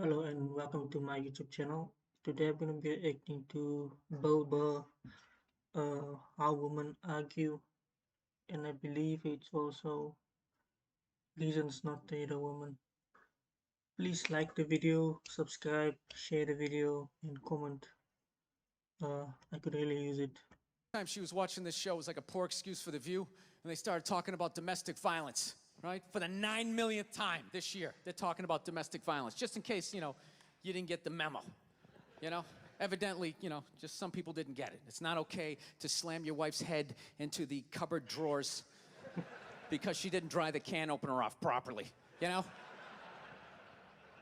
Hello and welcome to my YouTube channel. Today I'm going to be reacting to Bill Burr, How Women Argue, and I believe it's also Reasons Not to Hate a Woman. Please like the video, subscribe, share the video, and comment. I could really use it. Time she was watching this show was like a poor excuse for The View, and they started talking about domestic violence, right? For the 9 millionth time this year, they're talking about domestic violence, just in case, you didn't get the memo, you know? Evidently, just some people didn't get it. It's not okay to slam your wife's head into the cupboard drawers because she didn't dry the can opener off properly, you know?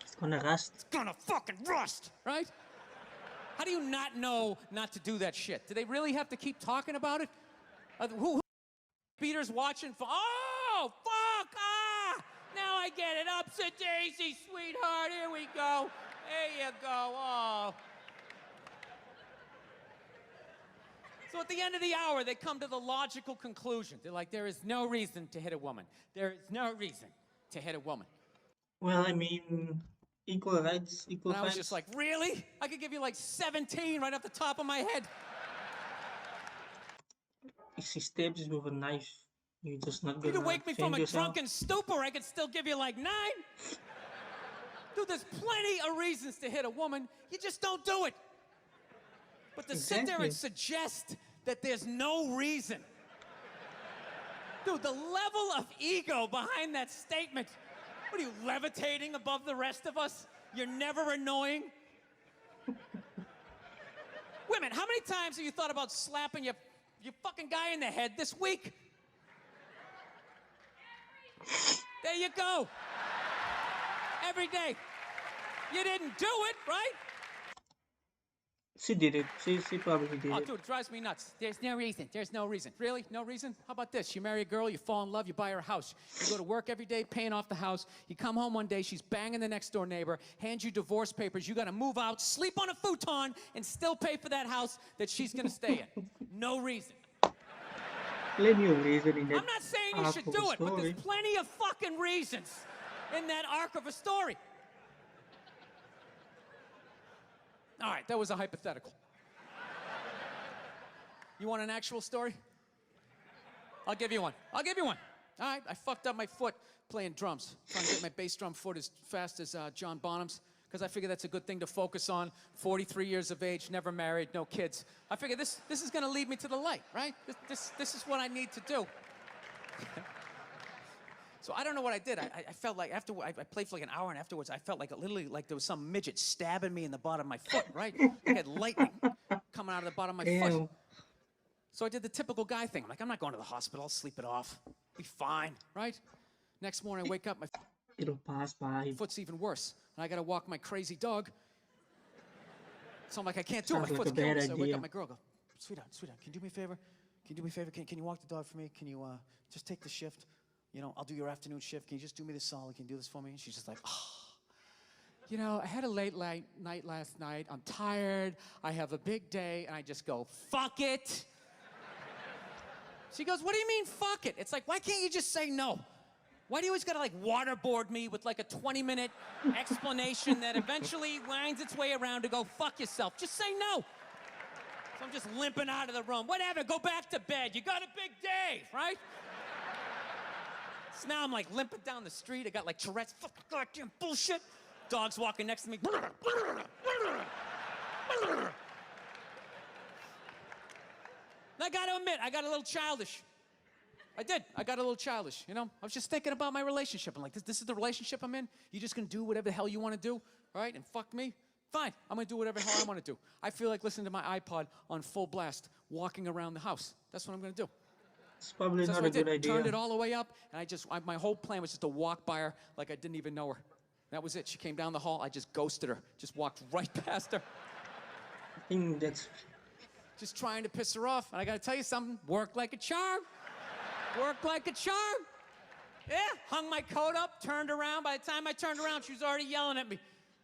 It's gonna rust. It's gonna fucking rust, right? How do you not know not to do that shit? Do they really have to keep talking about it? Who Peter's watching for? Oh, fuck! Ah! Now I get it. Ups a daisy, sweetheart. Here we go. There you go. Oh. So at the end of the hour, they come to the logical conclusion. They're like, there is no reason to hit a woman. There is no reason to hit a woman. Well, I mean, equal rights, equal And I was fights. just like, really? I could give you like 17 right off the top of my head. If she stabs you with a knife, you're just not You gonna could wake me from defend a yourself. drunken stupor, I could still give you like 9. Dude, there's plenty of reasons to hit a woman. You just don't do it. But to sit there Exactly. and suggest that there's no reason. Dude, the level of ego behind that statement. What are you, levitating above the rest of us? You're never annoying? Women, how many times have you thought about slapping your fucking guy in the head this week? There you go. Every day. You didn't do it, right? She did it. She probably did Oh, it. dude, it drives me nuts. There's no reason. There's no reason. Really? No reason? How about this? You marry a girl, you fall in love, you buy her a house. You go to work every day paying off the house. You come home one day, she's banging the next door neighbor, hands you divorce papers. You got to move out, sleep on a futon, and still pay for that house that she's going to stay in. No reason. Plenty of reason in that I'm not saying you arc should of do a it, but there's story. plenty of fucking reasons in that arc of a story. All right, that was a hypothetical. You want an actual story? I'll give you one. I'll give you one. All right, I fucked up my foot playing drums, trying to get my bass drum foot as fast as John Bonham's, because I figure that's a good thing to focus on. 43 years of age, never married, no kids. I figure this is going to lead me to the light, right? This is what I need to do. So I don't know what I did. I felt like after I played for like an hour, and afterwards I felt like literally like there was some midget stabbing me in the bottom of my foot, right? I had lightning coming out of the bottom of my foot. Damn. So I did the typical guy thing. I'm like, I'm not going to the hospital. I'll sleep it off. Be fine, right? Next morning I wake up, my It'll pass by. foot's even worse. And I got to walk my crazy dog. So I'm like, I can't do it. My Sounds like foot's a killing bad me. So I wake idea. up, my girl, go, sweetheart, can you do me a favor? Can you do me a favor? Can you walk the dog for me? Can you just take the shift? I'll do your afternoon shift. Can you just do me this solid? Can you do this for me? And she's just like, I had a late night last night. I'm tired. I have a big day. And I just go, fuck it. She goes, what do you mean, fuck it? It's like, why can't you just say no? Why do you always gotta like waterboard me with like a 20-minute explanation that eventually winds its way around to go fuck yourself? Just say no. So I'm just limping out of the room. Whatever, go back to bed. You got a big day, right? So now I'm like limping down the street. I got like Tourette's, fucking goddamn bullshit. Dog's walking next to me. I gotta admit, I got a little childish. I did. I got a little childish, I was just thinking about my relationship. I'm like, this is the relationship I'm in? You just gonna do whatever the hell you wanna do, right? And fuck me? Fine, I'm gonna do whatever the hell I wanna do. I feel like listening to my iPod on full blast, walking around the house. That's what I'm gonna do. It's probably So that's not what a I good did. idea. Turned it all the way up, and my whole plan was just to walk by her like I didn't even know her. That was it. She came down the hall, I just ghosted her. Just walked right past her. I think that's Just trying to piss her off. And I gotta tell you something, worked like a charm. Worked like a charm. Yeah, hung my coat up, turned around. By the time I turned around, she was already yelling at me.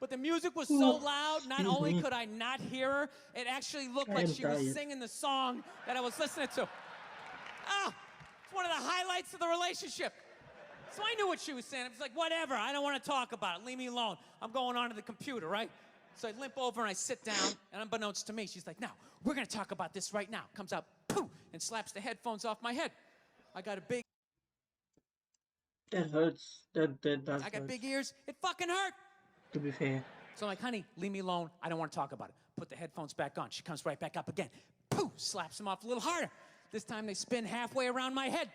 But the music was so loud, not only could I not hear her, it actually looked like she was singing the song that I was listening to. Ah, it's one of the highlights of the relationship. So I knew what she was saying. I was like, whatever, I don't want to talk about it. Leave me alone. I'm going on to the computer, right? So I limp over and I sit down, and unbeknownst to me, she's like, now, we're going to talk about this right now. Comes out, poof, and slaps the headphones off my head. I got a big... That hurts. That does I got hurt, big ears. It fucking hurt. to be fair. So I'm like, honey, leave me alone. I don't want to talk about it. Put the headphones back on. She comes right back up again. Poof, slaps them off a little harder. This time they spin halfway around my head.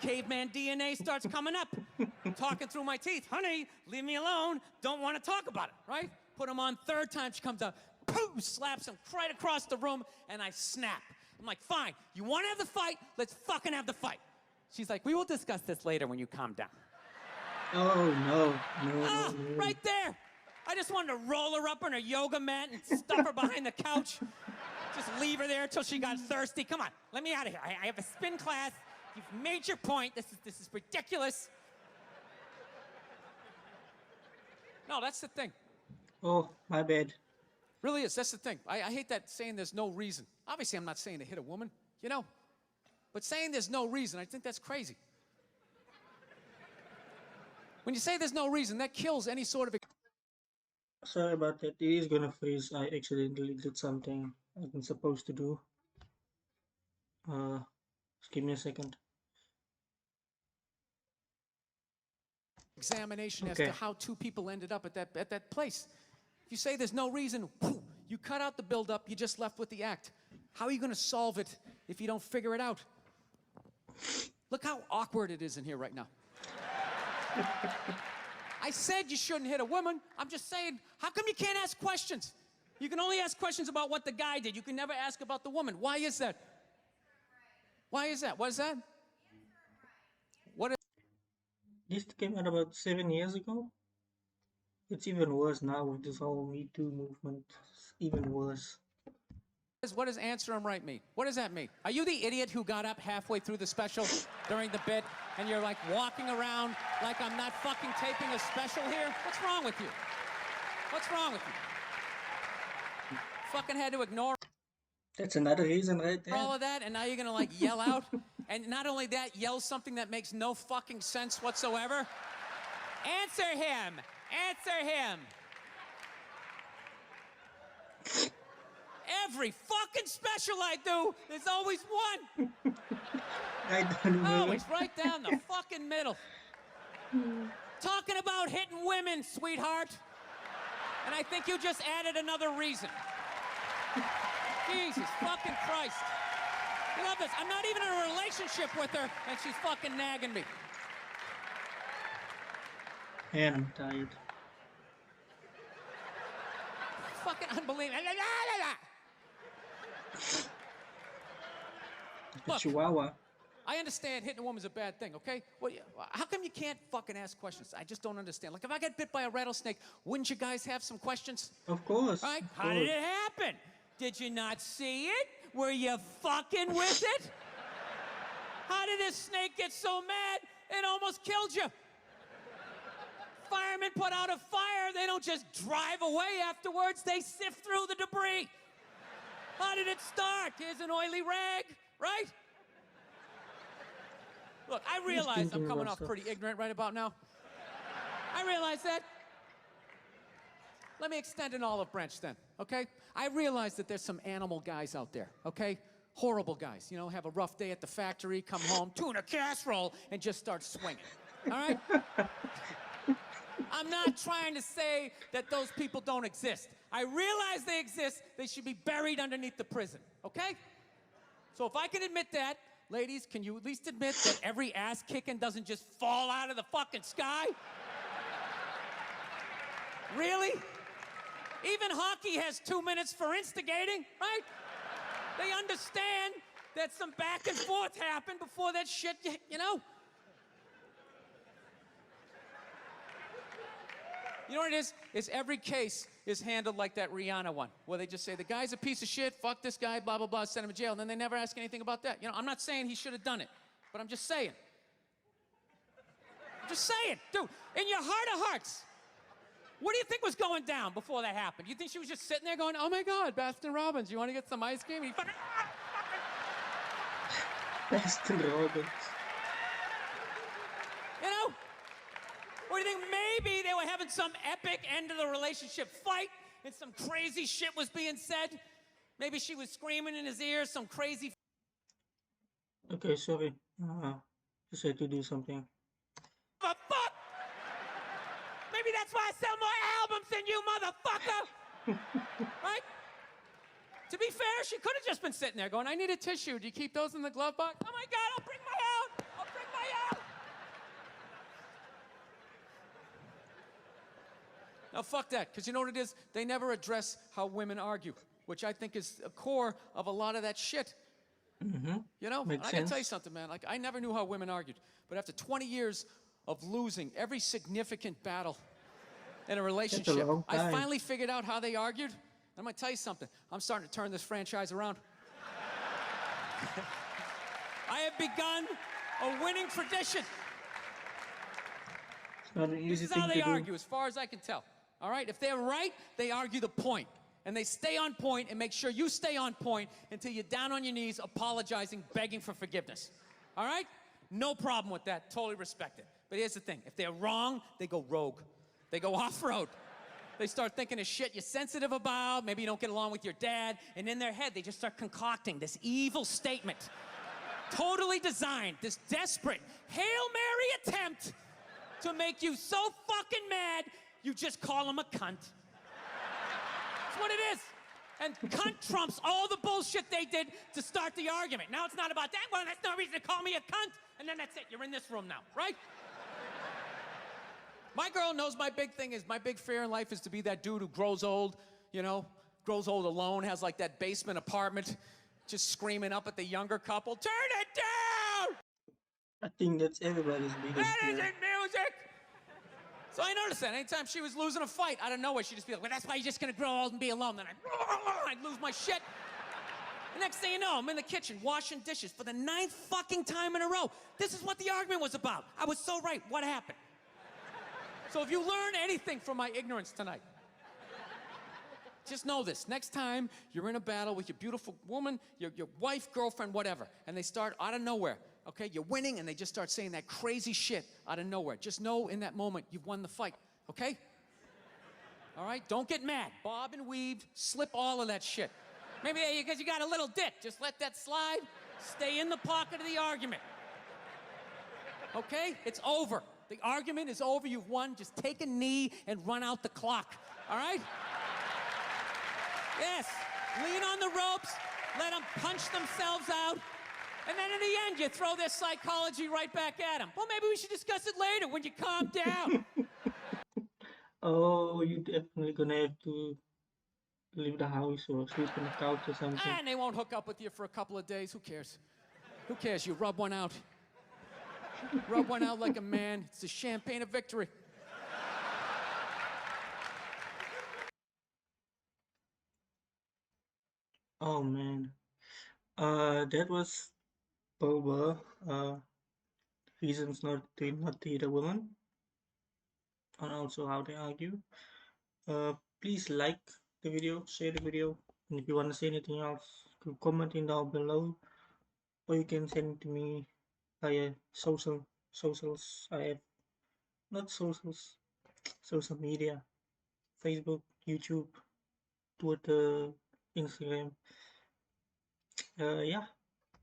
Caveman DNA starts coming up. Talking through my teeth. Honey, leave me alone. Don't want to talk about it, right? Put them on. Third time she comes up. Poof, slaps him right across the room, and I snap. I'm like, fine. You want to have the fight? Let's fucking have the fight. She's like, we will discuss this later when you calm down. Oh, no. Right there. I just wanted to roll her up on her yoga mat and stuff her behind the couch. Just leave her there until she got thirsty. Come on, let me out of here. I have a spin class. You've made your point. This is ridiculous. No, that's the thing. Oh, my bad. Really is. That's the thing. I hate that saying there's no reason. Obviously, I'm not saying to hit a woman, you know. But saying there's no reason, I think that's crazy. When you say there's no reason, that kills any sort of... Sorry about that. It is gonna freeze. I accidentally did something I wasn't supposed to do. Just give me a second. examination Okay. as to how two people ended up at that place. If you say there's no reason, you cut out the build-up, you're just left with the act. How are you going to solve it if you don't figure it out? Look how awkward it is in here right now. I said you shouldn't hit a woman. I'm just saying, how come you can't ask questions? You can only ask questions about what the guy did. You can never ask about the woman. Why is that? Why is that? What is that? What is... This came out about 7 years ago. It's even worse now with this whole Me Too movement. It's even worse. What does answer him right mean? What does that mean? Are you the idiot who got up halfway through the special during the bit and you're like walking around like I'm not fucking taping a special here? What's wrong with you? What's wrong with you? Fucking had to ignore That's another reason right there. all of that, and now you're gonna like yell out, and not only that, yell something that makes no fucking sense whatsoever. Answer him! Answer him! Every fucking special I do, there's always one. I don't know. Always right down the fucking middle. Talking about hitting women, sweetheart. And I think you just added another reason. Jesus fucking Christ. You love this. I'm not even in a relationship with her, and she's fucking nagging me. And I'm tired. Fucking unbelievable. The Look. Chihuahua. I understand hitting a woman's a bad thing, okay? Well, how come you can't fucking ask questions? I just don't understand. Like, if I got bit by a rattlesnake, wouldn't you guys have some questions? Of course. Right? Of How did course. it happen? Did you not see it? Were you fucking with it? How did this snake get so mad it almost killed you? Firemen put out a fire. They don't just drive away afterwards. They sift through the debris. How did it start? Here's an oily rag, right? Look, I realize I'm thinking coming about off stuff. pretty ignorant right about now. I realize that. Let me extend an olive branch then, okay? I realize that there's some animal guys out there, okay? Horrible guys, you know, have a rough day at the factory, come home, tuna casserole, and just start swinging, all right? I'm not trying to say that those people don't exist. I realize they exist. They should be buried underneath the prison, okay? So if I can admit that, ladies, can you at least admit that every ass kicking doesn't just fall out of the fucking sky? Really? Even hockey has 2 minutes for instigating, right? They understand that some back and forth happened before that shit, you know? You know what it is? Is every case is handled like that Rihanna one, where they just say, the guy's a piece of shit, fuck this guy, blah, blah, blah, send him to jail, and then they never ask anything about that. You know, I'm not saying he should have done it, but I'm just saying. I'm just saying, dude, in your heart of hearts, what do you think was going down before that happened? You think she was just sitting there going, oh my God, Baskin Robbins, you want to get some ice cream? And he fucking... Baskin Robbins. You know? Or do you think maybe they were having some epic end of the relationship fight and some crazy shit was being said? Maybe she was screaming in his ear some crazy Okay, sorry. Just had to do something. fuck. Maybe that's why I sell more albums than you, motherfucker. Right? To be fair, she could have just been sitting there going, I need a tissue. Do you keep those in the glove box? Oh my God, I'll bring my out. I'll bring my out. Now, fuck that, because you know what it is? They never address how women argue, which I think is the core of a lot of that shit. Mm-hmm. You know? Makes I can sense. tell you something, man. Like, I never knew how women argued. But after 20 years of losing every significant battle in a relationship, long I time. finally figured out how they argued. I'm going to tell you something. I'm starting to turn this franchise around. I have begun a winning tradition. It's not an This easy is thing how to they do. argue, as far as I can tell. All right? If they're right, they argue the point. And they stay on point and make sure you stay on point until you're down on your knees, apologizing, begging for forgiveness. All right? No problem with that. Totally respect it. But here's the thing. If they're wrong, they go rogue. They go off-road. They start thinking of shit you're sensitive about. Maybe you don't get along with your dad. And in their head, they just start concocting this evil statement. Totally designed, this desperate Hail Mary attempt to make you so fucking mad, you just call them a cunt. That's what it is. And cunt trumps all the bullshit they did to start the argument. Now it's not about that. Well, that's no reason to call me a cunt. And then that's it. You're in this room now, right? My girl knows my big thing is, my big fear in life is to be that dude who grows old, you know, grows old alone, has like that basement apartment, just screaming up at the younger couple, turn it down! I think that's everybody's biggest That fear. isn't music! So I noticed that anytime she was losing a fight, out of nowhere, she'd just be like, well, that's why you're just gonna grow old and be alone. Then I'd lose my shit. The next thing you know, I'm in the kitchen washing dishes for the 9th fucking time in a row. This is what the argument was about. I was so right. What happened? So if you learn anything from my ignorance tonight, just know this. Next time you're in a battle with your beautiful woman, your wife, girlfriend, whatever, and they start out of nowhere, okay? You're winning, and they just start saying that crazy shit out of nowhere. Just know in that moment you've won the fight, okay? All right? Don't get mad. Bob and weave, slip all of that shit. Maybe because you got a little dick. Just let that slide. Stay in the pocket of the argument. Okay? It's over. The argument is over. You've won. Just take a knee and run out the clock. All right? Yes. Lean on the ropes. Let them punch themselves out. And then in the end, you throw their psychology right back at them. Well, maybe we should discuss it later when you calm down. Oh, you definitely gonna have to leave the house or sleep on the couch or something. And they won't hook up with you for a couple of days. Who cares? Who cares? You rub one out. Rub one out like a man. It's the champagne of victory. Oh man. That was Bill Burr. Reasons not to hit a woman, and also how they argue. Please like the video, share the video, and if you want to say anything else, you can comment in down below, or you can send it to me via socials. I have not socials, social media, Facebook, YouTube, Twitter, Instagram. Yeah,